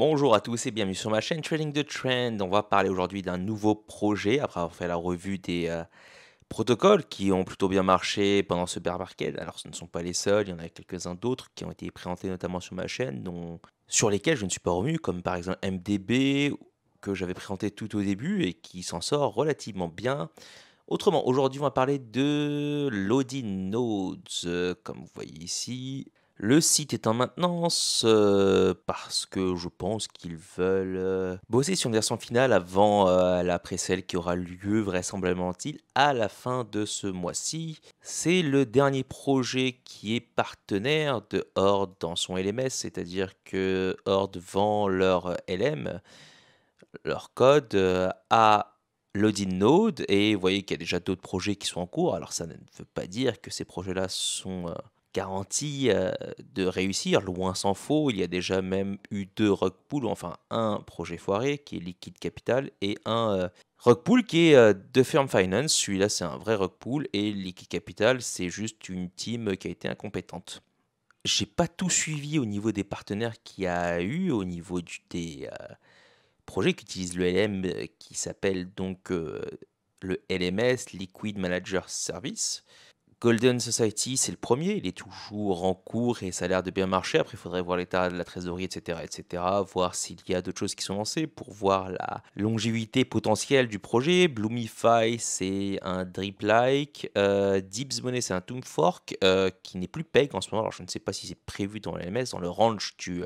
Bonjour à tous et bienvenue sur ma chaîne Trading the Trend. On va parler aujourd'hui d'un nouveau projet après avoir fait la revue des protocoles qui ont plutôt bien marché pendant ce bear market. Alors ce ne sont pas les seuls, il y en a quelques-uns d'autres qui ont été présentés notamment sur ma chaîne, sur lesquels je ne suis pas revenu, comme par exemple MDB que j'avais présenté tout au début et qui s'en sort relativement bien. Autrement, aujourd'hui, on va parler de Loading Nodes, comme vous voyez ici. Le site est en maintenance parce que je pense qu'ils veulent bosser sur une version finale avant la pré-sale qui aura lieu vraisemblablement-il à la fin de ce mois-ci. C'est le dernier projet qui est partenaire de Horde dans son LMS, c'est-à-dire que Horde vend leur LM, leur code à Loading Node, et vous voyez qu'il y a déjà d'autres projets qui sont en cours. Alors ça ne veut pas dire que ces projets-là sont garantis de réussir, loin s'en faut. Il y a déjà même eu deux rug pulls, enfin un projet foiré qui est Liquid Capital et un rug pull qui est de Firm Finance. Celui-là c'est un vrai rug pull et Liquid Capital c'est juste une team qui a été incompétente. J'ai pas tout suivi au niveau des partenaires qu'il y a eu, au niveau des projet qui utilise le LM qui s'appelle donc le LMS, Liquid Manager Service. Golden Society, c'est le premier, il est toujours en cours et ça a l'air de bien marcher. Après, il faudrait voir l'état de la trésorerie, etc., voir s'il y a d'autres choses qui sont lancées pour voir la longévité potentielle du projet. Bloomify, c'est un drip-like. Dibs Money, c'est un Tomb Fork qui n'est plus peg en ce moment. Alors, je ne sais pas si c'est prévu dans le LMS, dans le range du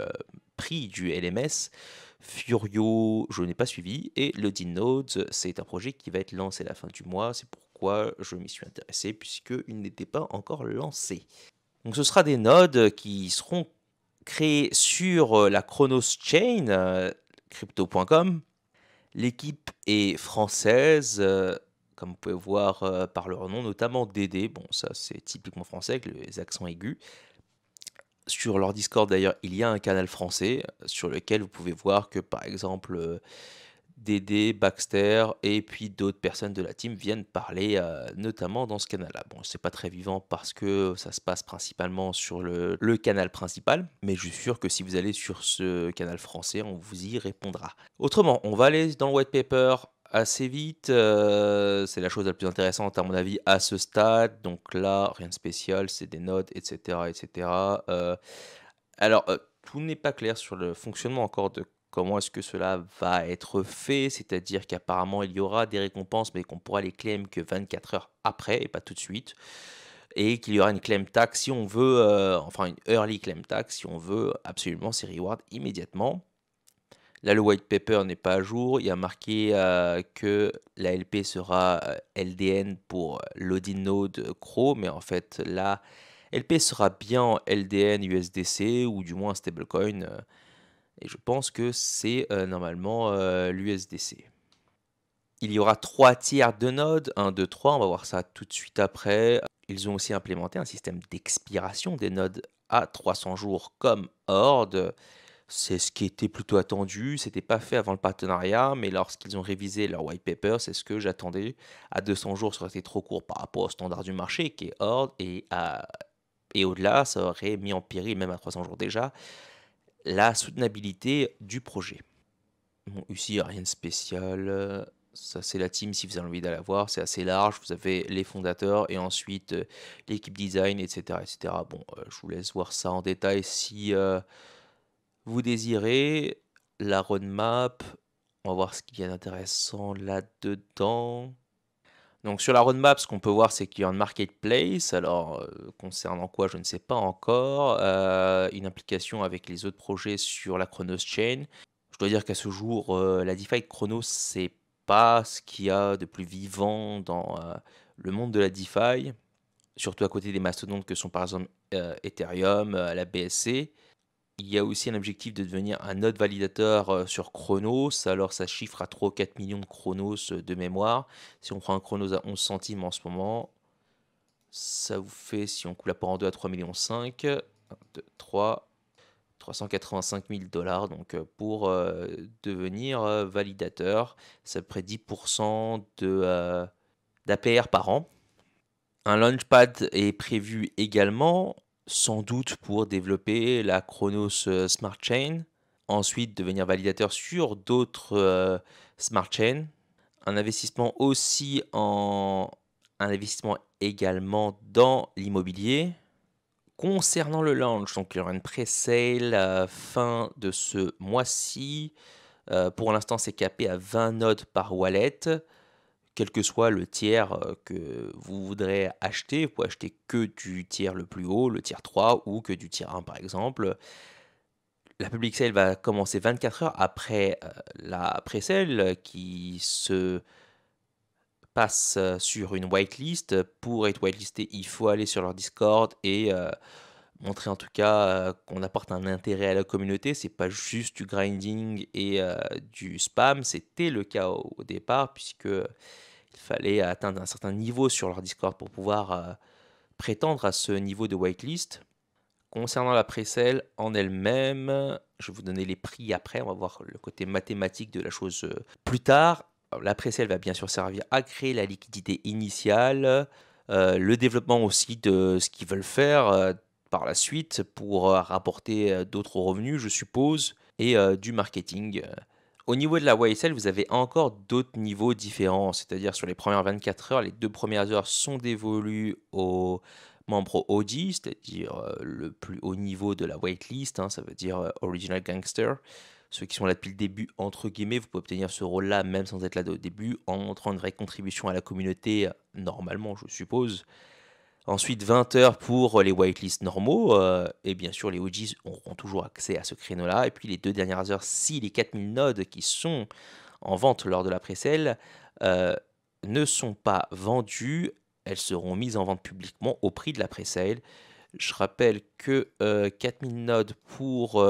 prix du LMS. Furio, je n'ai pas suivi. Et le Nodes, c'est un projet qui va être lancé à la fin du mois. C'est pourquoi je m'y suis intéressé, puisqu'il n'était pas encore lancé. Donc ce sera des nodes qui seront créés sur la Chronos Chain, crypto.com. L'équipe est française, comme vous pouvez voir par leur nom, notamment DD. Bon, ça c'est typiquement français avec les accents aigus. Sur leur Discord d'ailleurs, il y a un canal français sur lequel vous pouvez voir que par exemple Dédé, Baxter et puis d'autres personnes de la team viennent parler notamment dans ce canal-là. Bon, c'est pas très vivant parce que ça se passe principalement sur le canal principal, mais je suis sûr que si vous allez sur ce canal français, on vous y répondra. Autrement, on va aller dans le white paper assez vite. C'est la chose la plus intéressante à mon avis à ce stade. Donc là, rien de spécial, c'est des nodes, etc. etc. Alors, tout n'est pas clair sur le fonctionnement encore de comment est-ce que cela va être fait, c'est-à-dire qu'apparemment il y aura des récompenses, mais qu'on pourra les claim que 24 heures après et pas tout de suite, et qu'il y aura une claim tax si on veut, enfin une early claim tax si on veut absolument ces rewards immédiatement. Là, le white paper n'est pas à jour. Il y a marqué que la LP sera LDN pour Loading Node Crow, mais en fait, la LP sera bien en LDN USDC ou du moins stablecoin. Et je pense que c'est normalement l'USDC. Il y aura 3 tiers de nodes, 1, 2, 3. On va voir ça tout de suite après. Ils ont aussi implémenté un système d'expiration des nodes à 300 jours comme Horde. C'est ce qui était plutôt attendu, c'était pas fait avant le partenariat, mais lorsqu'ils ont révisé leur white paper, c'est ce que j'attendais. À 200 jours, ça aurait été trop court par rapport au standard du marché qui est Horde, et au-delà, ça aurait mis en péril, même à 300 jours déjà, la soutenabilité du projet. Bon, ici, il n'y a rien de spécial. Ça, c'est la team si vous avez envie d'aller la voir. C'est assez large. Vous avez les fondateurs et ensuite l'équipe design, etc., etc. Bon, je vous laisse voir ça en détail si vous désirez. La roadmap, on va voir ce qu'il y a d'intéressant là-dedans. Donc sur la roadmap, ce qu'on peut voir, c'est qu'il y a un marketplace. Alors, concernant quoi, je ne sais pas encore. Une implication avec les autres projets sur la Chronos Chain. Je dois dire qu'à ce jour, la DeFi de Chronos, c'est pas ce qu'il y a de plus vivant dans le monde de la DeFi. Surtout à côté des mastodontes que sont par exemple Ethereum, la BSC. Il y a aussi un objectif de devenir un node validateur sur Chronos. Alors ça chiffre à 3 ou 4 millions de Chronos de mémoire. Si on prend un Chronos à 11 centimes en ce moment, ça vous fait, si on coupe la part en deux, à 3,5 millions. 1, 2, 3, 385 000 dollars. Donc pour devenir validateur, c'est à peu près 10% d'APR par an. Un launchpad est prévu également, sans doute pour développer la Chronos Smart Chain. Ensuite, devenir validateur sur d'autres smart chains. Un investissement aussi en un investissement également dans l'immobilier. Concernant le launch, donc il y aura une pré-sale fin de ce mois-ci. Pour l'instant, c'est capé à 20 nodes par wallet. Quel que soit le tiers que vous voudrez acheter, vous pouvez acheter que du tiers le plus haut, le tiers 3 ou que du tiers 1 par exemple. La public sale va commencer 24 heures après la pré-sale qui se passe sur une whitelist. Pour être whitelisté, il faut aller sur leur Discord et montrer en tout cas qu'on apporte un intérêt à la communauté. C'est pas juste du grinding et du spam. C'était le cas au départ puisque il fallait atteindre un certain niveau sur leur Discord pour pouvoir prétendre à ce niveau de whitelist. Concernant la pre-sale en elle-même, je vais vous donner les prix après, on va voir le côté mathématique de la chose plus tard. Alors, la pre-sale va bien sûr servir à créer la liquidité initiale, le développement aussi de ce qu'ils veulent faire par la suite pour rapporter d'autres revenus, je suppose, et du marketing. Au niveau de la YSL, vous avez encore d'autres niveaux différents, c'est-à-dire sur les premières 24 heures, les 2 premières heures sont dévolues aux membres OG, c'est-à-dire le plus haut niveau de la waitlist, ça veut dire Original Gangster. Ceux qui sont là depuis le début, entre guillemets, vous pouvez obtenir ce rôle-là même sans être là au début, en montrant une vraie contribution à la communauté, normalement, je suppose. Ensuite, 20 heures pour les whitelists normaux, et bien sûr, les OGs auront toujours accès à ce créneau-là. Et puis, les 2 dernières heures, si les 4000 nodes qui sont en vente lors de la pré-sale ne sont pas vendues, elles seront mises en vente publiquement au prix de la pré-sale. Je rappelle que 4000 nodes pour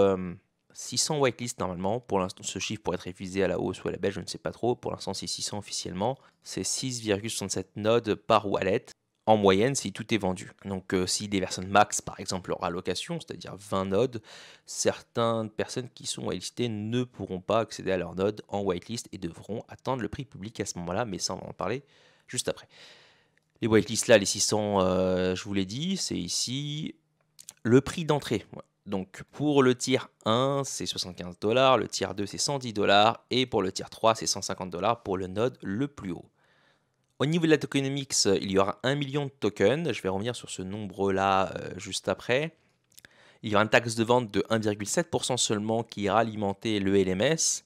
600 whitelists normalement. Pour l'instant, ce chiffre pourrait être révisé à la hausse ou à la baisse, je ne sais pas trop. Pour l'instant, c'est 600 officiellement. C'est 6,67 nodes par wallet en moyenne si tout est vendu. Donc si des personnes max par exemple leur allocation, c'est-à-dire 20 nodes, certaines personnes qui sont whitelistées ne pourront pas accéder à leur node en whitelist et devront attendre le prix public à ce moment-là, mais ça on va en parler juste après. Les whitelists là, les 600, je vous l'ai dit, c'est ici le prix d'entrée. Donc pour le tier 1, c'est 75$, le tier 2, c'est 110$, et pour le tier 3, c'est 150$ pour le node le plus haut. Au niveau de la tokenomics, il y aura 1 million de tokens. Je vais revenir sur ce nombre-là juste après. Il y aura une taxe de vente de 1,7% seulement qui ira alimenter le LMS.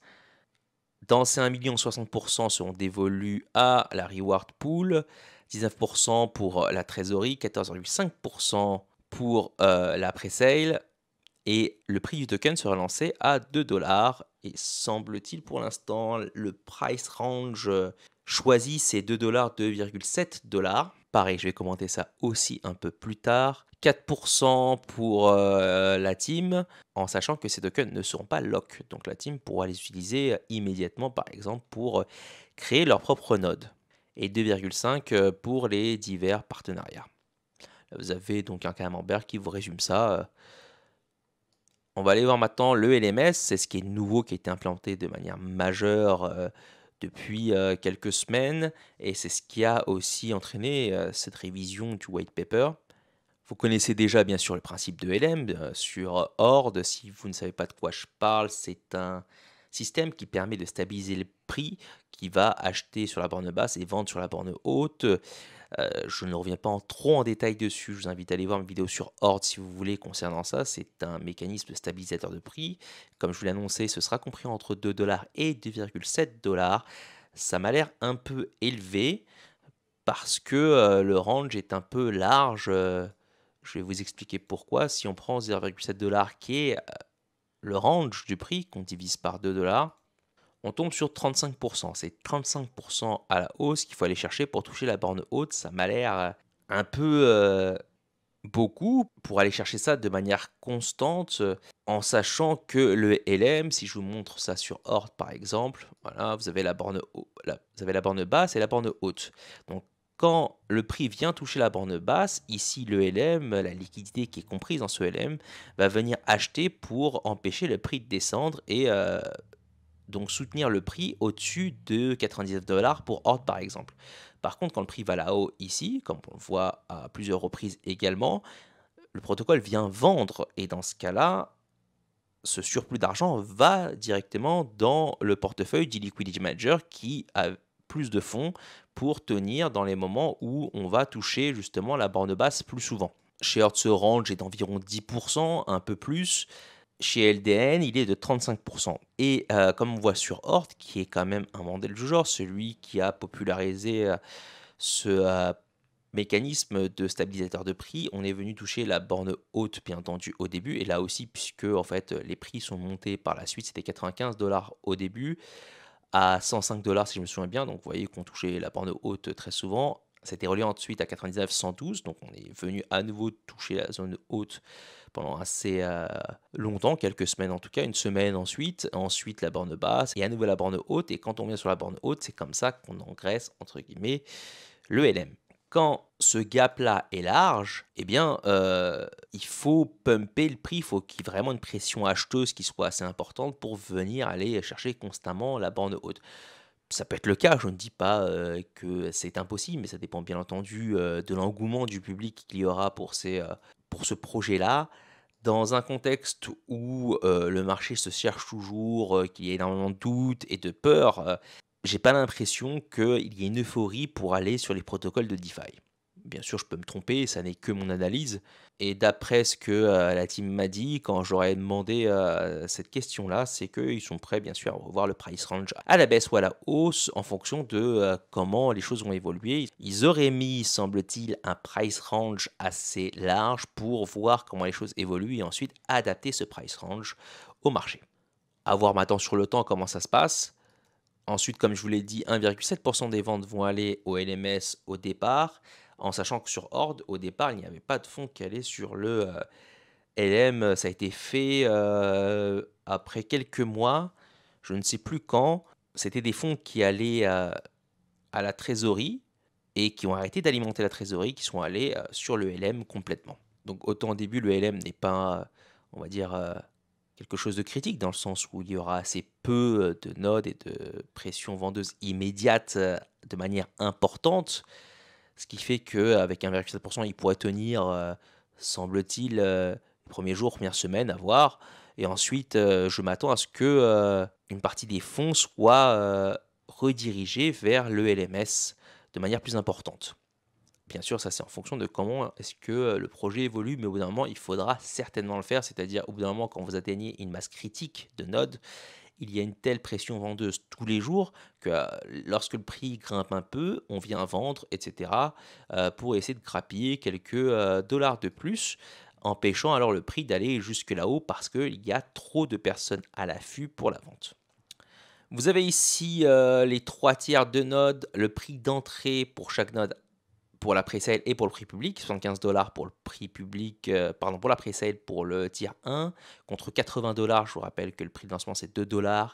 Dans ces 1 million, 60% seront dévolus à la reward pool, 19% pour la trésorerie, 14,5% pour la pre-sale. Et le prix du token sera lancé à 2$. Et semble-t-il pour l'instant, le price range choisi c'est 2$, 2,7$. Pareil, je vais commenter ça aussi un peu plus tard. 4% pour la team, en sachant que ces tokens ne seront pas lock. Donc la team pourra les utiliser immédiatement, par exemple, pour créer leur propre node. Et 2,5 pour les divers partenariats. Vous avez donc un camembert qui vous résume ça. On va aller voir maintenant le LMS, c'est ce qui est nouveau, qui a été implanté de manière majeure depuis quelques semaines, et c'est ce qui a aussi entraîné cette révision du white paper. Vous connaissez déjà bien sûr le principe de LM sur Horde. Si vous ne savez pas de quoi je parle, c'est un système qui permet de stabiliser le prix, qui va acheter sur la borne basse et vendre sur la borne haute. Je ne reviens pas trop en détail dessus, je vous invite à aller voir une vidéo sur Horde si vous voulez concernant ça. C'est un mécanisme stabilisateur de prix. Comme je vous l'ai annoncé, ce sera compris entre 2$ et 2,7$. Ça m'a l'air un peu élevé parce que le range est un peu large. Je vais vous expliquer pourquoi. Si on prend 0,7$ qui est le range du prix qu'on divise par 2$, on tombe sur 35%. C'est 35% à la hausse qu'il faut aller chercher pour toucher la borne haute. Ça m'a l'air un peu beaucoup pour aller chercher ça de manière constante, en sachant que le LM, si je vous montre ça sur Horde par exemple, voilà, vous avez la borne basse et la borne haute. Donc quand le prix vient toucher la borne basse, ici le LM, la liquidité qui est comprise dans ce LM, va venir acheter pour empêcher le prix de descendre et donc soutenir le prix au-dessus de 99$ pour Horde par exemple. Par contre, quand le prix va là-haut ici, comme on le voit à plusieurs reprises également, le protocole vient vendre et dans ce cas-là, ce surplus d'argent va directement dans le portefeuille du liquidity manager qui a plus de fonds pour tenir dans les moments où on va toucher justement la borne basse plus souvent. Chez Earth, ce range est d'environ 10%, un peu plus. Chez LDN, il est de 35%. Et comme on voit sur Hort, qui est quand même un modèle du genre, celui qui a popularisé ce mécanisme de stabilisateur de prix, on est venu toucher la borne haute, bien entendu, au début. Et là aussi, puisque en fait, les prix sont montés par la suite, c'était 95 $ au début, à 105 $ si je me souviens bien. Donc vous voyez qu'on touchait la borne haute très souvent. C'était relié ensuite à 99, 112. Donc on est venu à nouveau toucher la zone haute pendant assez longtemps, quelques semaines en tout cas, une semaine ensuite. Ensuite la borne basse et à nouveau la borne haute. Et quand on vient sur la borne haute, c'est comme ça qu'on engraisse, entre guillemets, le LM. Quand ce gap-là est large, eh bien, il faut pumper le prix, il faut qu'il y ait vraiment une pression acheteuse qui soit assez importante pour venir aller chercher constamment la borne haute. Ça peut être le cas, je ne dis pas que c'est impossible, mais ça dépend bien entendu de l'engouement du public qu'il y aura pour ce projet-là. Dans un contexte où le marché se cherche toujours, qu'il y a énormément de doutes et de peurs, j'ai pas l'impression qu'il y ait une euphorie pour aller sur les protocoles de DeFi. Bien sûr, je peux me tromper, ça n'est que mon analyse. Et d'après ce que la team m'a dit quand j'aurais demandé cette question-là, c'est qu'ils sont prêts, bien sûr, à revoir le price range à la baisse ou à la hausse en fonction de comment les choses vont évoluer. Ils auraient mis, semble-t-il, un price range assez large pour voir comment les choses évoluent et ensuite adapter ce price range au marché. À voir maintenant sur le temps comment ça se passe. Ensuite, comme je vous l'ai dit, 1,7% des ventes vont aller au LMS au départ, en sachant que sur Horde, au départ, il n'y avait pas de fonds qui allaient sur le LM. Ça a été fait après quelques mois, je ne sais plus quand. C'était des fonds qui allaient à la trésorerie et qui ont arrêté d'alimenter la trésorerie, qui sont allés sur le LM complètement. Donc autant au début, le LM n'est pas, on va dire, quelque chose de critique dans le sens où il y aura assez peu de nodes et de pression vendeuse immédiate de manière importante, ce qui fait qu'avec 1,7%, il pourrait tenir, semble-t-il, les premiers jours, premières semaines, à voir. Et ensuite, je m'attends à ce que une partie des fonds soit redirigée vers le LMS de manière plus importante. Bien sûr, ça c'est en fonction de comment est-ce que le projet évolue, mais au bout d'un moment, il faudra certainement le faire, c'est-à-dire au bout d'un moment, quand vous atteignez une masse critique de nodes, il y a une telle pression vendeuse tous les jours que lorsque le prix grimpe un peu, on vient vendre, etc., pour essayer de grappiller quelques dollars de plus, empêchant alors le prix d'aller jusque là-haut parce qu'il y a trop de personnes à l'affût pour la vente. Vous avez ici les 3 tiers de nodes, le prix d'entrée pour chaque node pour la pre-sale et pour le prix public, 75 $ pour le prix public, pardon, pour la pre-sale pour le tier 1, contre 80 $. Je vous rappelle que le prix de lancement c'est 2 $.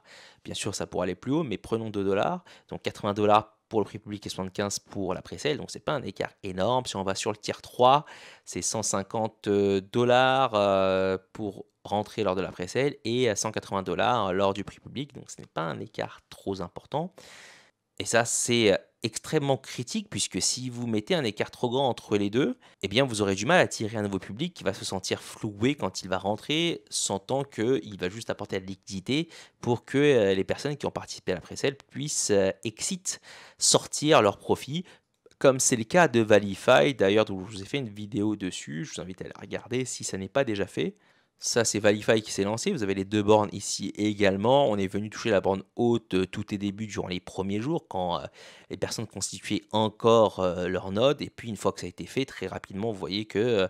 Bien sûr, ça pourrait aller plus haut, mais prenons 2 $. Donc 80 $ pour le prix public et 75 pour la pre-sale. Donc c'est pas un écart énorme. Si on va sur le tier 3, c'est 150 $ pour rentrer lors de la pre-sale et 180 $ lors du prix public. Donc ce n'est pas un écart trop important. Et ça, c'est extrêmement critique puisque si vous mettez un écart trop grand entre les deux, eh bien vous aurez du mal à attirer un nouveau public qui va se sentir floué quand il va rentrer, sentant qu'il va juste apporter de la liquidité pour que les personnes qui ont participé à la pré-sale puissent exit, sortir leurs profits, comme c'est le cas de Valify, d'ailleurs, dont je vous ai fait une vidéo dessus. Je vous invite à la regarder si ça n'est pas déjà fait. Ça, c'est Valify qui s'est lancé. Vous avez les deux bornes ici également. On est venu toucher la borne haute tout est début durant les premiers jours, quand les personnes constituaient encore leur node. Et puis, une fois que ça a été fait, très rapidement, vous voyez que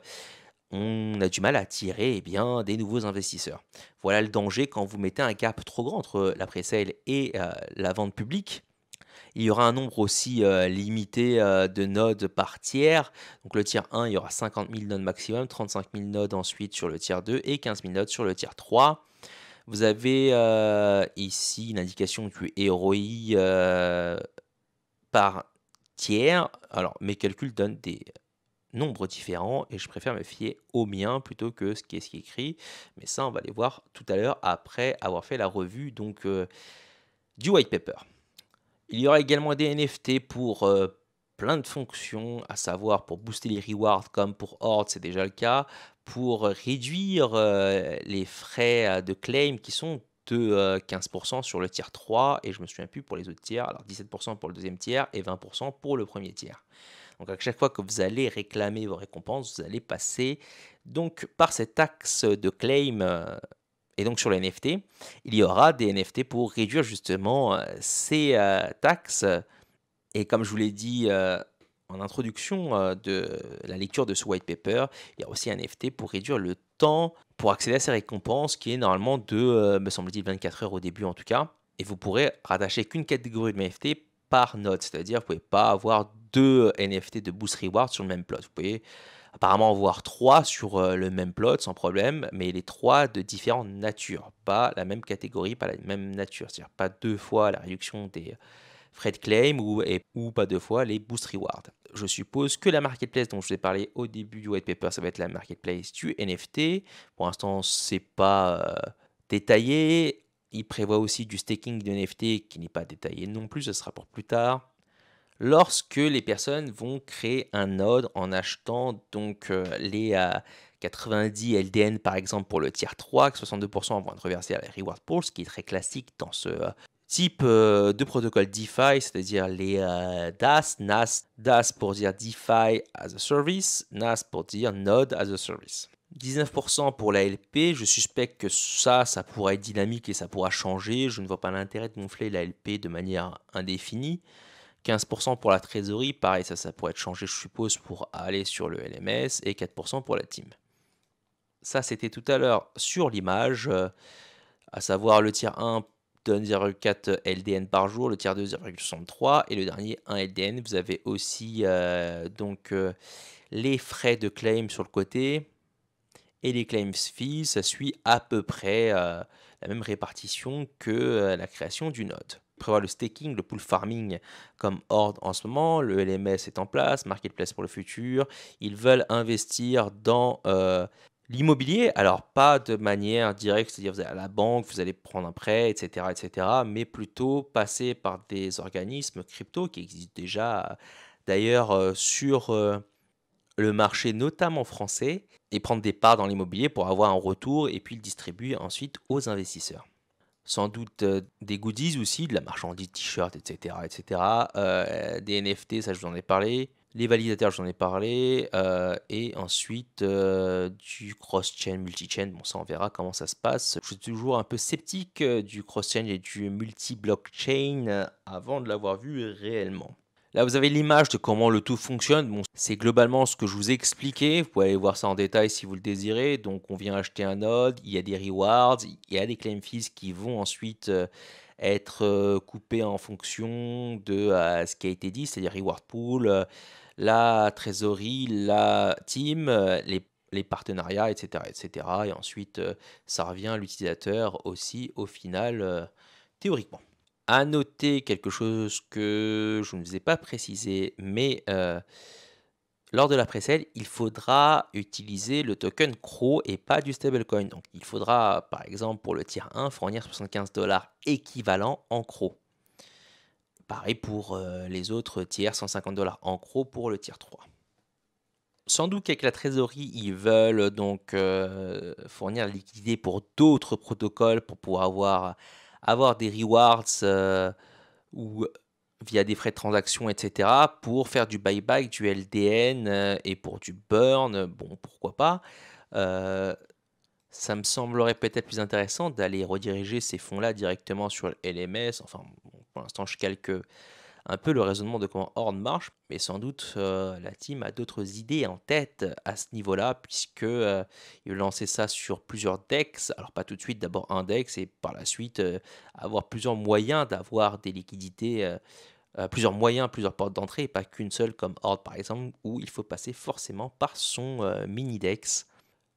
on a du mal à attirer bien, des nouveaux investisseurs. Voilà le danger quand vous mettez un gap trop grand entre la pre-sale et la vente publique. Il y aura un nombre aussi limité de nodes par tiers. Donc le tiers 1, il y aura 50 000 nodes maximum, 35 000 nodes ensuite sur le tiers 2 et 15 000 nodes sur le tiers 3. Vous avez ici une indication du ROI par tiers. Alors mes calculs donnent des nombres différents et je préfère me fier au mien plutôt que ce qui est écrit. Mais ça, on va les voir tout à l'heure après avoir fait la revue donc, du white paper. Il y aura également des NFT pour plein de fonctions, à savoir pour booster les rewards comme pour Horde, c'est déjà le cas, pour réduire les frais de claim qui sont de 15% sur le tiers 3 et je me souviens plus pour les autres tiers, alors 17% pour le deuxième tiers et 20% pour le premier tiers. Donc à chaque fois que vous allez réclamer vos récompenses, vous allez passer donc par cet axe de claim et donc sur les NFT, il y aura des NFT pour réduire justement ces taxes. Et comme je vous l'ai dit en introduction de la lecture de ce white paper, il y a aussi un NFT pour réduire le temps pour accéder à ces récompenses qui est normalement de, me semble-t-il, 24 heures au début en tout cas. Et vous pourrez rattacher qu'une catégorie de NFT par node, c'est-à-dire vous ne pouvez pas avoir deux NFT de boost reward sur le même plot. Vous pouvez apparemment en voir trois sur le même plot sans problème, mais les trois de différentes natures, pas la même catégorie, pas la même nature, c'est-à-dire pas deux fois la réduction des frais de claim ou pas deux fois les boost rewards. Je suppose que la marketplace dont je vous ai parlé au début du white paper, ça va être la marketplace du NFT. Pour l'instant, c'est pas détaillé. Il prévoit aussi du staking de NFT qui n'est pas détaillé non plus, ce sera pour plus tard. Lorsque les personnes vont créer un node en achetant donc les 90 LDN par exemple pour le tier 3, que 62% vont être reversés à la reward pool, ce qui est très classique dans ce type de protocole DeFi, c'est-à-dire les DAS, NAS, DAS pour dire DeFi as a Service, NAS pour dire Node as a Service. 19% pour la LP, je suspecte que ça pourra être dynamique et ça pourra changer. Je ne vois pas l'intérêt de gonfler la LP de manière indéfinie. 15% pour la trésorerie, pareil, ça pourrait être changé, je suppose, pour aller sur le LMS, et 4% pour la team. Ça, c'était tout à l'heure sur l'image, à savoir le tiers 1 donne 0,4 LDN par jour, le tiers 2 0,63 et le dernier 1 LDN. Vous avez aussi donc les frais de claim sur le côté et les claims fees, ça suit à peu près la même répartition que la création du node. Prévoir le staking, le pool farming comme Horde en ce moment, le LMS est en place, Marketplace pour le futur. Ils veulent investir dans l'immobilier, alors pas de manière directe, c'est-à-dire vous allez à la banque, vous allez prendre un prêt, etc., mais plutôt passer par des organismes crypto qui existent déjà d'ailleurs sur le marché, notamment français, et prendre des parts dans l'immobilier pour avoir un retour et puis le distribuer ensuite aux investisseurs. Sans doute des goodies aussi, de la marchandise, t-shirts, etc. Des NFT, ça je vous en ai parlé. Les validateurs, je vous en ai parlé. Et ensuite du cross-chain, multi-chain. Bon, ça on verra comment ça se passe. Je suis toujours un peu sceptique du cross-chain et du multi-blockchain avant de l'avoir vu réellement. Là, vous avez l'image de comment le tout fonctionne. Bon, c'est globalement ce que je vous ai expliqué. Vous pouvez aller voir ça en détail si vous le désirez. Donc, on vient acheter un node, il y a des rewards, il y a des claim fees qui vont ensuite être coupés en fonction de ce qui a été dit, c'est-à-dire reward pool, la trésorerie, la team, les partenariats, etc. Et ensuite, ça revient à l'utilisateur aussi au final, théoriquement. À noter quelque chose que je ne vous ai pas précisé, mais lors de la pré-sale, il faudra utiliser le token CRO et pas du stablecoin. Donc il faudra, par exemple, pour le tier 1, fournir 75 $ équivalent en CRO. Pareil pour les autres tiers, 150 $ en CRO pour le tier 3. Sans doute qu'avec la trésorerie, ils veulent donc fournir la liquidité pour d'autres protocoles pour pouvoir avoir des rewards ou via des frais de transaction, etc., pour faire du buyback, du LDN et pour du burn, bon, pourquoi pas. Ça me semblerait peut-être plus intéressant d'aller rediriger ces fonds-là directement sur le LMS. Enfin, bon, pour l'instant, je calque un peu le raisonnement de comment Horde marche, mais sans doute la team a d'autres idées en tête à ce niveau-là, puisque ils veulent lancer ça sur plusieurs DEX. Alors pas tout de suite, d'abord un DEX et par la suite avoir plusieurs moyens d'avoir des liquidités, plusieurs moyens, plusieurs portes d'entrée, et pas qu'une seule comme Horde par exemple, où il faut passer forcément par son mini DEX.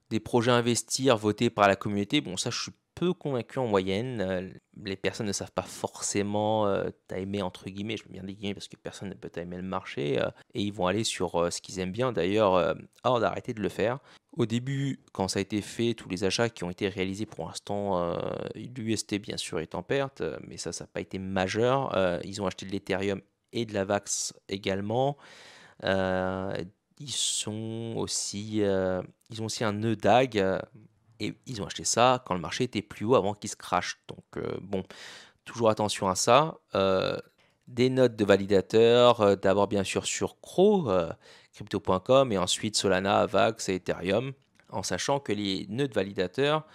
Des projets à investir votés par la communauté, bon ça je suis peu convaincu en moyenne. Les personnes ne savent pas forcément timer entre guillemets, je mets bien des guillemets parce que personne ne peut timer le marché, et ils vont aller sur ce qu'ils aiment bien. D'ailleurs, Horde a arrêté de le faire. Au début, quand ça a été fait, tous les achats qui ont été réalisés pour l'instant, l'UST bien sûr est en perte, mais ça n'a pas été majeur. Ils ont acheté de l'Ethereum et de la Vax également. Euh, ils ont aussi un nœud DAG et ils ont acheté ça quand le marché était plus haut avant qu'il se crache. Donc bon, toujours attention à ça. Des notes de validateurs, d'abord bien sûr sur Crow, crypto.com, et ensuite Solana, Vax et Ethereum, en sachant que les nœuds de validateurs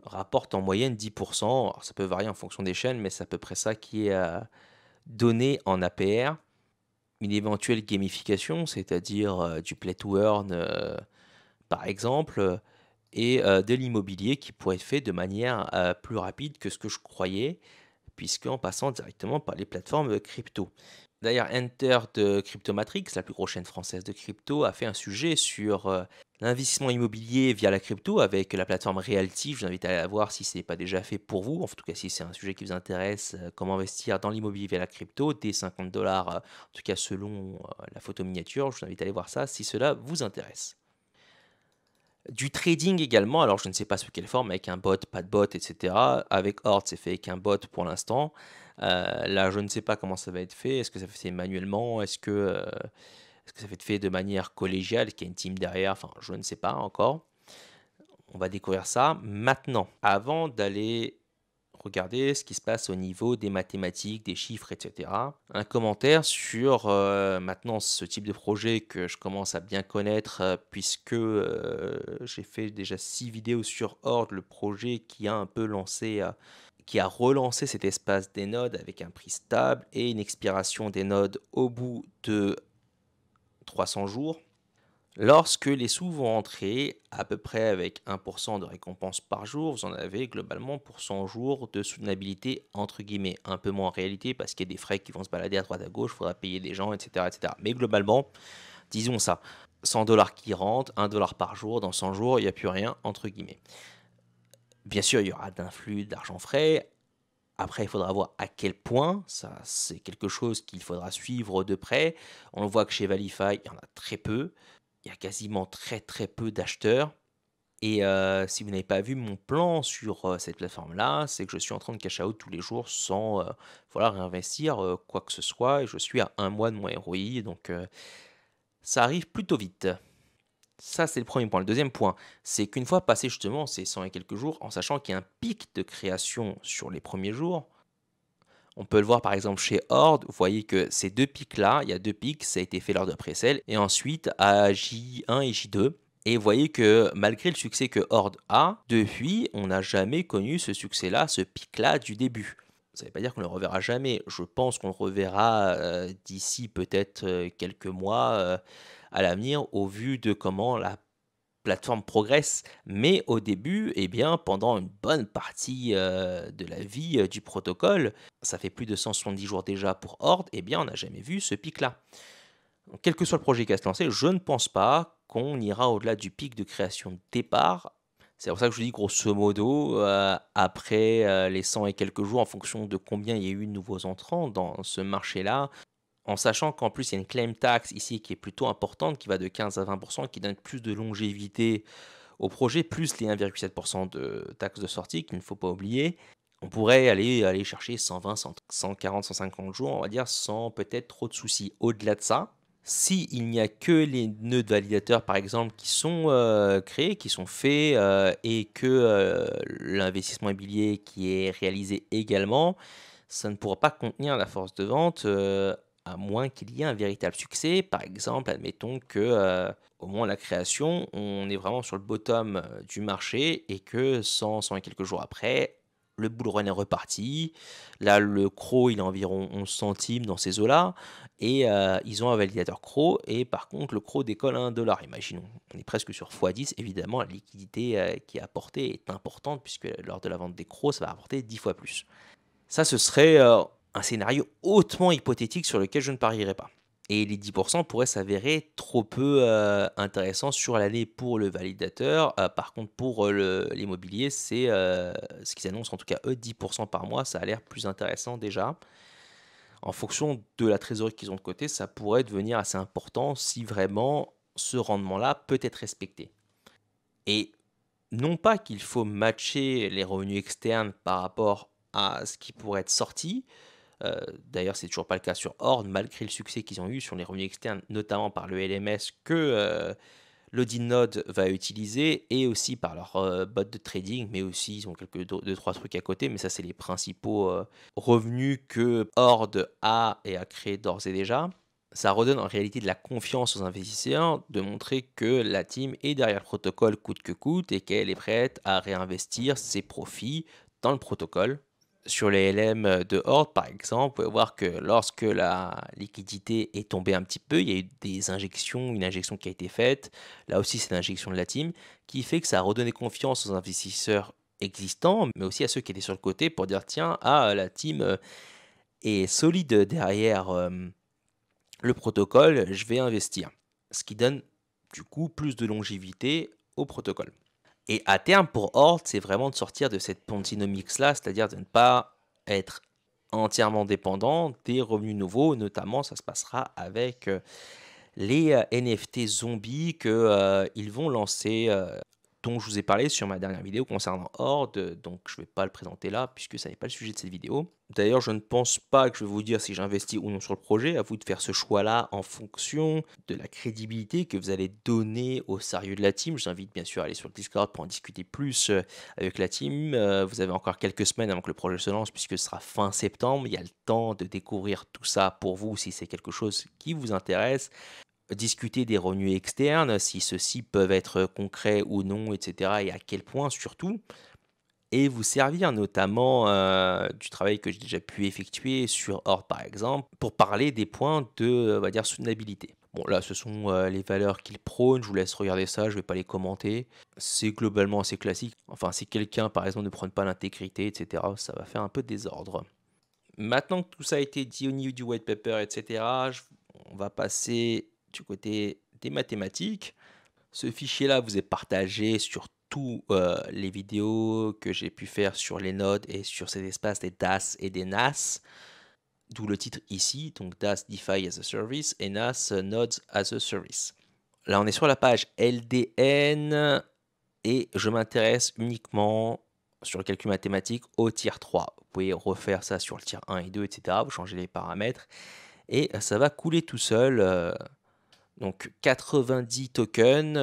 rapportent en moyenne 10%. Alors, ça peut varier en fonction des chaînes, mais c'est à peu près ça qui est donné en APR. Une éventuelle gamification, c'est-à-dire du play to earn par exemple, et de l'immobilier qui pourrait être fait de manière plus rapide que ce que je croyais, puisque en passant directement par les plateformes crypto. D'ailleurs, Enter de Cryptomatrix, la plus grosse chaîne française de crypto, a fait un sujet sur l'investissement immobilier via la crypto avec la plateforme Realty. Je vous invite à aller la voir si ce n'est pas déjà fait pour vous. En tout cas, si c'est un sujet qui vous intéresse, comment investir dans l'immobilier via la crypto, dès $50, en tout cas selon la photo miniature. Je vous invite à aller voir ça si cela vous intéresse. Du trading également, alors je ne sais pas sous quelle forme, avec un bot, pas de bot, etc. Avec Horde, c'est fait avec un bot pour l'instant. Là, je ne sais pas comment ça va être fait. Est-ce que ça fait manuellement? Est-ce que ça va être fait de manière collégiale? Est-ce qu'il y a une team derrière? Enfin, je ne sais pas encore. On va découvrir ça maintenant. Avant d'aller regarder ce qui se passe au niveau des mathématiques, des chiffres, etc. Un commentaire sur maintenant ce type de projet que je commence à bien connaître puisque j'ai fait déjà 6 vidéos sur Horde, le projet qui a un peu lancé, qui a relancé cet espace des nodes avec un prix stable et une expiration des nodes au bout de 300 jours. Lorsque les sous vont entrer, à peu près avec 1% de récompense par jour, vous en avez globalement pour 100 jours de soutenabilité, entre guillemets. Un peu moins en réalité, parce qu'il y a des frais qui vont se balader à droite à gauche, il faudra payer des gens, etc., etc. Mais globalement, disons ça, 100 $ qui rentrent, 1 $ par jour, dans 100 jours, il n'y a plus rien, entre guillemets. Bien sûr, il y aura d'un flux d'argent frais. Après, il faudra voir à quel point, ça c'est quelque chose qu'il faudra suivre de près. On voit que chez Valify, il y en a très peu. Il y a quasiment très très peu d'acheteurs. Et si vous n'avez pas vu mon plan sur cette plateforme-là, c'est que je suis en train de cash out tous les jours sans voilà, réinvestir quoi que ce soit. Et je suis à 1 mois de mon ROI, donc ça arrive plutôt vite. Ça, c'est le premier point. Le deuxième point, c'est qu'une fois passé justement ces 100 et quelques jours, en sachant qu'il y a un pic de création sur les premiers jours, on peut le voir par exemple chez Horde, vous voyez que ces deux pics-là, il y a deux pics, ça a été fait lors de pré-sale, et ensuite à J1 et J2. Et vous voyez que malgré le succès que Horde a, depuis, on n'a jamais connu ce succès-là, ce pic-là du début. Ça ne veut pas dire qu'on ne le reverra jamais. Je pense qu'on le reverra d'ici peut-être quelques mois à l'avenir, au vu de comment la plateforme progresse, mais au début, eh bien, pendant une bonne partie de la vie du protocole, ça fait plus de 170 jours déjà pour Horde, eh bien, on n'a jamais vu ce pic-là. Donc, quel que soit le projet qui va se lancer, je ne pense pas qu'on ira au-delà du pic de création de départ. C'est pour ça que je dis grosso modo, après les 100 et quelques jours, en fonction de combien il y a eu de nouveaux entrants dans ce marché-là, en sachant qu'en plus il y a une claim tax ici qui est plutôt importante, qui va de 15 à 20%, qui donne plus de longévité au projet, plus les 1,7% de taxes de sortie qu'il ne faut pas oublier. On pourrait aller chercher 120, 140, 150 jours, on va dire, sans peut-être trop de soucis. Au-delà de ça, s'il n'y a que les nœuds de validateurs, par exemple, qui sont créés, qui sont faits, et que l'investissement immobilier qui est réalisé également, ça ne pourra pas contenir la force de vente, à moins qu'il y ait un véritable succès. Par exemple, admettons que au moment de la création, on est vraiment sur le bottom du marché et que 100 et quelques jours après, le bull run est reparti. Là, le CRO, il est environ 11 centimes dans ces eaux-là. Et ils ont un validateur CRO. Et par contre, le CRO décolle à 1 $. Imaginons, on est presque sur x10. Évidemment, la liquidité qui est apportée est importante puisque lors de la vente des CRO, ça va apporter 10 fois plus. Ça, ce serait un scénario hautement hypothétique sur lequel je ne parierais pas. Et les 10% pourraient s'avérer trop peu intéressants sur l'année pour le validateur. Par contre, pour l'immobilier, c'est ce qu'ils annoncent, en tout cas eux, 10% par mois, ça a l'air plus intéressant déjà. En fonction de la trésorerie qu'ils ont de côté, ça pourrait devenir assez important si vraiment ce rendement-là peut être respecté. Et non pas qu'il faut matcher les revenus externes par rapport à ce qui pourrait être sorti, D'ailleurs, c'est toujours pas le cas sur Horde, malgré le succès qu'ils ont eu sur les revenus externes, notamment par le LMS que l'Odin Node va utiliser et aussi par leur bot de trading, mais aussi ils ont quelques deux, trois trucs à côté, mais ça c'est les principaux revenus que Horde a et a créé d'ores et déjà. Ça redonne en réalité de la confiance aux investisseurs de montrer que la team est derrière le protocole coûte que coûte et qu'elle est prête à réinvestir ses profits dans le protocole. Sur les LM de Horde, par exemple, vous pouvez voir que lorsque la liquidité est tombée un petit peu, il y a eu des injections, une injection qui a été faite. Là aussi, c'est l'injection de la team qui fait que ça a redonné confiance aux investisseurs existants, mais aussi à ceux qui étaient sur le côté pour dire tiens, la team est solide derrière le protocole, je vais investir. Ce qui donne du coup plus de longévité au protocole. Et à terme, pour Horde, c'est vraiment de sortir de cette Ponzinomics-là, c'est-à-dire de ne pas être entièrement dépendant des revenus nouveaux. Notamment, ça se passera avec les NFT zombies qu'ils vont lancer, dont je vous ai parlé sur ma dernière vidéo concernant Horde, donc je ne vais pas le présenter là puisque ça n'est pas le sujet de cette vidéo. D'ailleurs, je ne pense pas que je vais vous dire si j'investis ou non sur le projet, à vous de faire ce choix-là en fonction de la crédibilité que vous allez donner au sérieux de la team. Je vous invite bien sûr à aller sur le Discord pour en discuter plus avec la team. Vous avez encore quelques semaines avant que le projet se lance puisque ce sera fin septembre. Il y a le temps de découvrir tout ça pour vous si c'est quelque chose qui vous intéresse. Discuter des revenus externes, si ceux-ci peuvent être concrets ou non, etc. et à quel point surtout. Et vous servir notamment du travail que j'ai déjà pu effectuer sur Horde par exemple, pour parler des points de, on va dire, soutenabilité. Bon là, ce sont les valeurs qu'ils prônent, je vous laisse regarder ça, je ne vais pas les commenter. C'est globalement assez classique. Enfin, si quelqu'un par exemple ne prône pas l'intégrité, etc., ça va faire un peu de désordre. Maintenant que tout ça a été dit au niveau du white paper, etc., on va passer du côté des mathématiques. Ce fichier-là vous est partagé sur tous les vidéos que j'ai pu faire sur les nodes et sur ces espaces des DAS et des NAS. D'où le titre ici, donc DAS DeFi as a Service et NAS Nodes as a Service. Là, on est sur la page LDN et je m'intéresse uniquement sur le calcul mathématique au tier 3. Vous pouvez refaire ça sur le tier 1 et 2, etc. Vous changez les paramètres et ça va couler tout seul. Donc 90 tokens,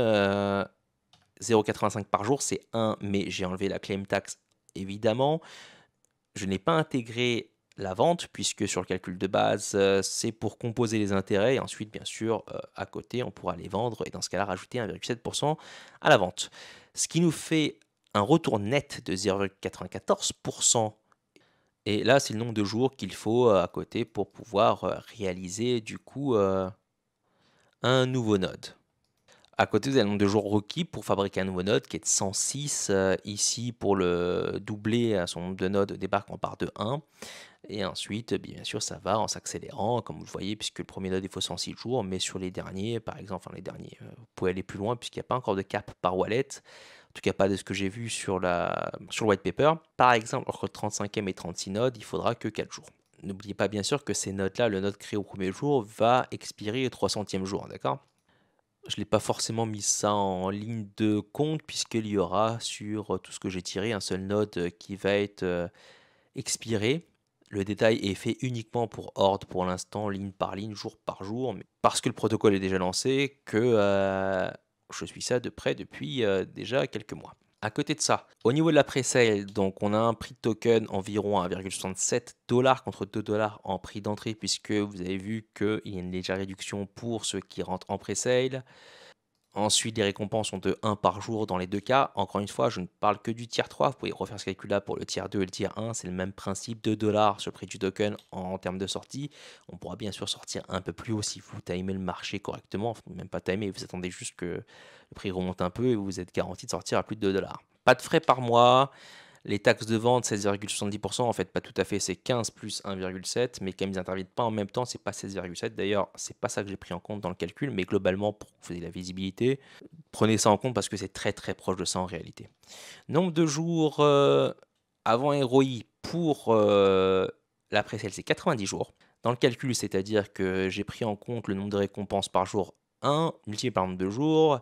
0,85 par jour, c'est 1, mais j'ai enlevé la claim tax évidemment. Je n'ai pas intégré la vente puisque sur le calcul de base, c'est pour composer les intérêts et ensuite bien sûr à côté on pourra les vendre et dans ce cas-là rajouter 1,7% à la vente. Ce qui nous fait un retour net de 0,94%. Et là, c'est le nombre de jours qu'il faut à côté pour pouvoir réaliser du coup un nouveau node. À côté, vous avez le nombre de jours requis pour fabriquer un nouveau node qui est de 106. Ici, pour le doubler à son nombre de nodes, débarque en part de 1. Et ensuite, bien sûr, ça va en s'accélérant, comme vous le voyez, puisque le premier node, il faut 106 jours. Mais sur les derniers, par exemple, enfin les derniers, vous pouvez aller plus loin, puisqu'il n'y a pas encore de cap par wallet. En tout cas, pas de ce que j'ai vu sur le white paper. Par exemple, entre le 35e et 36 nodes, il faudra que 4 jours. N'oubliez pas bien sûr que ces nodes-là, le node créé au premier jour, va expirer au 300e jour, d'accord? Je ne l'ai pas forcément mis ça en ligne de compte, puisqu'il y aura sur tout ce que j'ai tiré un seul node qui va être expiré. Le détail est fait uniquement pour Horde pour l'instant, ligne par ligne, jour par jour, mais parce que le protocole est déjà lancé, que je suis ça de près depuis déjà quelques mois. À côté de ça, au niveau de la pre-sale, donc on a un prix de token environ à 1,67 $ contre 2 $ en prix d'entrée, puisque vous avez vu qu'il y a une légère réduction pour ceux qui rentrent en pre-sale. Ensuite, les récompenses sont de 1 par jour dans les deux cas. Encore une fois, je ne parle que du tier 3. Vous pouvez refaire ce calcul-là pour le tier 2 et le tier 1. C'est le même principe, 2 $ sur le prix du token en termes de sortie. On pourra bien sûr sortir un peu plus haut si vous timez le marché correctement. Enfin, même pas timer, vous attendez juste que le prix remonte un peu et vous êtes garanti de sortir à plus de 2 $. Pas de frais par mois. Les taxes de vente, 16,70%, en fait pas tout à fait, c'est 15 plus 1,7, mais comme ils n'interviennent pas en même temps, c'est pas 16,7. D'ailleurs, c'est pas ça que j'ai pris en compte dans le calcul, mais globalement, pour que vous ayez la visibilité, prenez ça en compte parce que c'est très très proche de ça en réalité. Nombre de jours avant ROI pour la pré-sale, c'est 90 jours. Dans le calcul, c'est-à-dire que j'ai pris en compte le nombre de récompenses par jour 1, multiplié par le nombre de jours,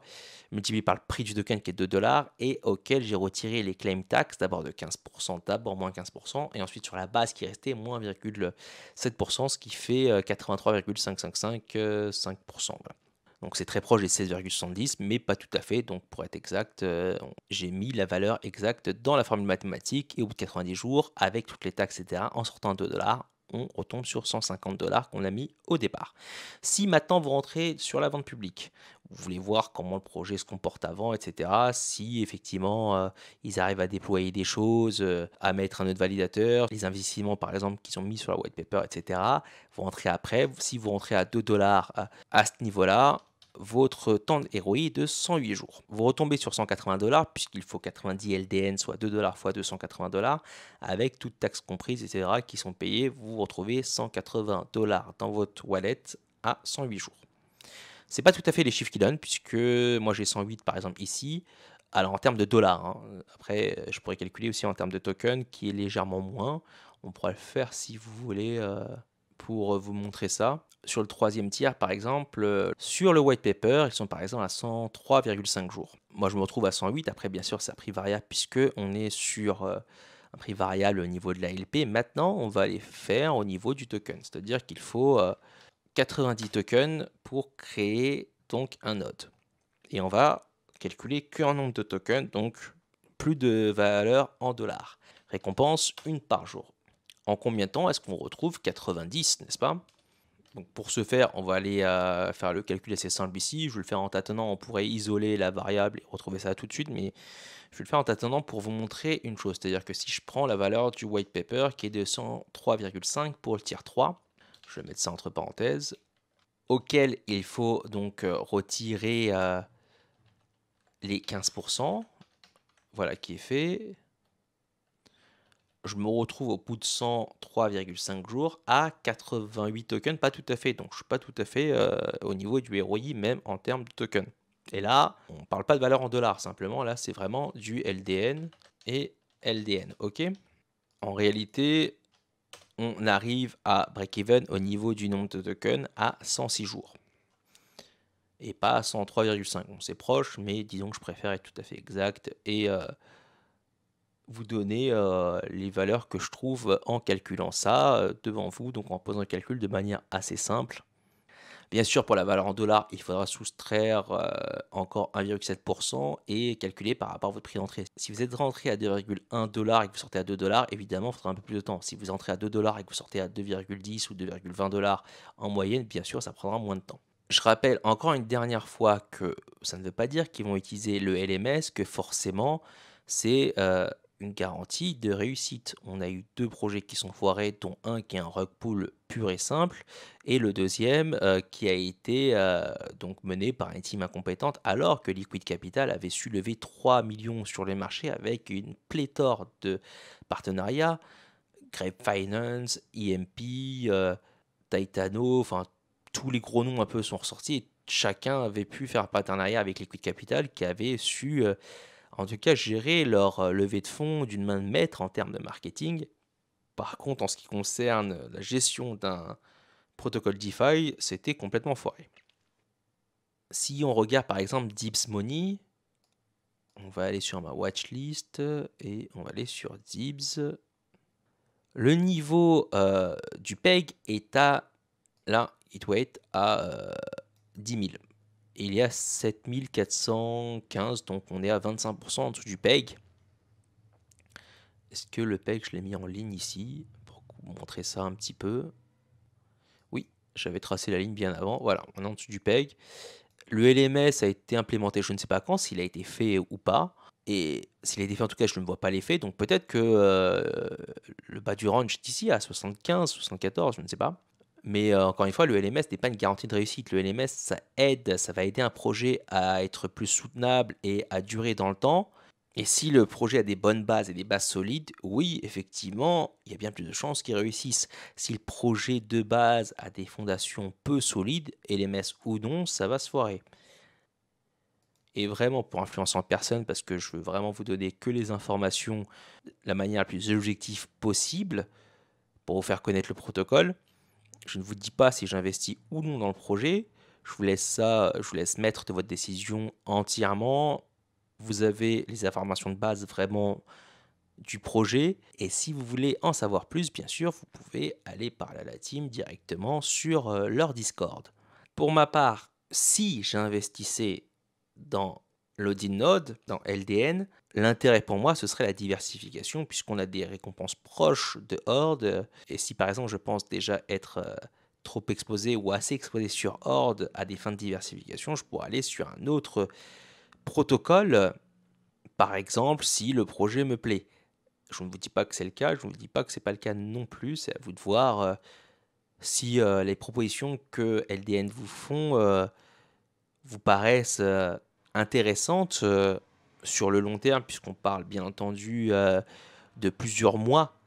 multiplié par le prix du token qui est 2 $ et auquel j'ai retiré les claim tax, d'abord de 15%, d'abord moins 15%, et ensuite sur la base qui restait moins 0,7%, ce qui fait 83,555,5%. Voilà. Donc c'est très proche des 16,70, mais pas tout à fait. Donc pour être exact, j'ai mis la valeur exacte dans la formule mathématique et au bout de 90 jours, avec toutes les taxes, etc., en sortant 2 $, on retombe sur 150 $ qu'on a mis au départ. Si maintenant vous rentrez sur la vente publique, vous voulez voir comment le projet se comporte avant, etc., si effectivement ils arrivent à déployer des choses, à mettre un autre validateur, les investissements par exemple qu'ils ont mis sur la white paper, etc., vous rentrez après. Si vous rentrez à 2 $ à ce niveau-là, votre temps de ROI est de 108 jours. Vous retombez sur 180 $ puisqu'il faut 90 LDN, soit 2 $ fois 280 $, avec toutes taxes comprises, etc., qui sont payées. Vous retrouvez 180 $ dans votre wallet à 108 jours. C'est pas tout à fait les chiffres qu'ils donnent, puisque moi j'ai 108 par exemple ici. Alors en termes de dollars, hein. Après je pourrais calculer aussi en termes de token qui est légèrement moins. On pourra le faire si vous voulez pour vous montrer ça. Sur le troisième tiers par exemple, sur le white paper, ils sont par exemple à 103,5 jours. Moi je me retrouve à 108, après bien sûr c'est un prix variable puisque on est sur un prix variable au niveau de la LP. Maintenant on va aller faire au niveau du token, c'est-à-dire qu'il faut 90 tokens pour créer donc un node. Et on va calculer qu'un nombre de tokens, donc plus de valeur en dollars. Récompense, une par jour. En combien de temps est-ce qu'on retrouve 90, n'est-ce pas? Donc pour ce faire, on va aller faire le calcul assez simple ici. Je vais le faire en tâtonnant, on pourrait isoler la variable et retrouver ça tout de suite, mais je vais le faire en tâtonnant pour vous montrer une chose. C'est-à-dire que si je prends la valeur du white paper qui est de 103,5 pour le tier 3, je vais mettre ça entre parenthèses, auquel il faut donc retirer les 15%, voilà qui est fait. Je me retrouve au bout de 103,5 jours à 88 tokens, pas tout à fait, donc je suis pas tout à fait au niveau du ROI même en termes de tokens. Et là, on parle pas de valeur en dollars, simplement là c'est vraiment du LDN et LDN, ok? En réalité, on arrive à break-even au niveau du nombre de tokens à 106 jours. Et pas à 103,5. Bon, c'est proche, mais disons que je préfère être tout à fait exact et vous donner les valeurs que je trouve en calculant ça devant vous, donc en posant le calcul de manière assez simple. Bien sûr, pour la valeur en dollars, il faudra soustraire encore 1,7% et calculer par rapport à votre prix d'entrée. Si vous êtes rentré à 2,1 $ et que vous sortez à 2 $, évidemment, il faudra un peu plus de temps. Si vous entrez à 2 $ et que vous sortez à 2,10 ou 2,20 $ en moyenne, bien sûr, ça prendra moins de temps. Je rappelle encore une dernière fois que ça ne veut pas dire qu'ils vont utiliser le LMS, que forcément c'est une garantie de réussite. On a eu 2 projets qui sont foirés, dont un qui est un rug pull pur et simple, et le deuxième qui a été donc mené par une team incompétente, alors que Liquid Capital avait su lever 3 millions sur les marchés avec une pléthore de partenariats, Grape Finance, EMP, Titano, enfin tous les gros noms un peu sont ressortis et chacun avait pu faire partenariat avec Liquid Capital qui avait su en tout cas gérer leur levée de fonds d'une main de maître en termes de marketing. Par contre, en ce qui concerne la gestion d'un protocole DeFi, c'était complètement foiré. Si on regarde par exemple Dips Money, on va aller sur ma watchlist et on va aller sur Dibs. Le niveau du PEG est à, là, it wait à 10 000. Et il y a 7415, donc on est à 25% en dessous du PEG. Est-ce que le PEG, je l'ai mis en ligne ici pour vous montrer ça un petit peu? Oui, j'avais tracé la ligne bien avant. Voilà, on est en dessous du PEG. Le LMS a été implémenté, je ne sais pas quand, s'il a été fait ou pas. Et s'il a été fait, en tout cas, je ne vois pas l'effet. Donc peut-être que le bas du range est ici à 75, 74, je ne sais pas. Mais encore une fois, le LMS n'est pas une garantie de réussite. Le LMS, ça aide, ça va aider un projet à être plus soutenable et à durer dans le temps. Et si le projet a des bonnes bases et des bases solides, oui, effectivement, il y a bien plus de chances qu'il réussisse. Si le projet de base a des fondations peu solides, LMS ou non, ça va se foirer. Et vraiment, pour influencer en personne, parce que je veux vraiment vous donner que les informations de la manière la plus objective possible pour vous faire connaître le protocole, je ne vous dis pas si j'investis ou non dans le projet, Je vous laisse mettre de votre décision entièrement. Vous avez les informations de base vraiment du projet et si vous voulez en savoir plus, bien sûr, vous pouvez aller parler à la team directement sur, leur Discord. Pour ma part, si j'investissais dans l'Odinode, dans LDN, l'intérêt pour moi, ce serait la diversification puisqu'on a des récompenses proches de Horde, et si par exemple je pense déjà être, trop exposé ou assez exposé sur Horde à des fins de diversification, je pourrais aller sur un autre protocole, par exemple si le projet me plaît. Je ne vous dis pas que c'est le cas, je ne vous dis pas que c'est pas le cas non plus, c'est à vous de voir, si, les propositions que LDN vous font, vous paraissent, intéressantes, sur le long terme, puisqu'on parle bien entendu, de plusieurs mois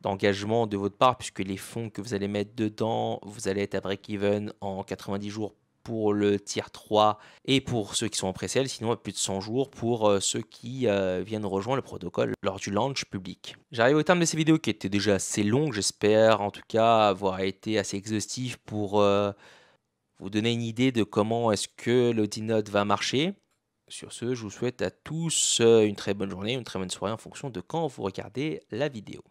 d'engagement de votre part, puisque les fonds que vous allez mettre dedans, vous allez être à break-even en 90 jours pour le tier 3 et pour ceux qui sont en pré-sale, sinon à plus de 100 jours pour ceux qui viennent rejoindre le protocole lors du launch public. J'arrive au terme de ces vidéos qui étaient déjà assez longues, j'espère en tout cas avoir été assez exhaustif pour vous donner une idée de comment est-ce que l'Odinode va marcher. Sur ce, je vous souhaite à tous une très bonne journée, une très bonne soirée en fonction de quand vous regardez la vidéo.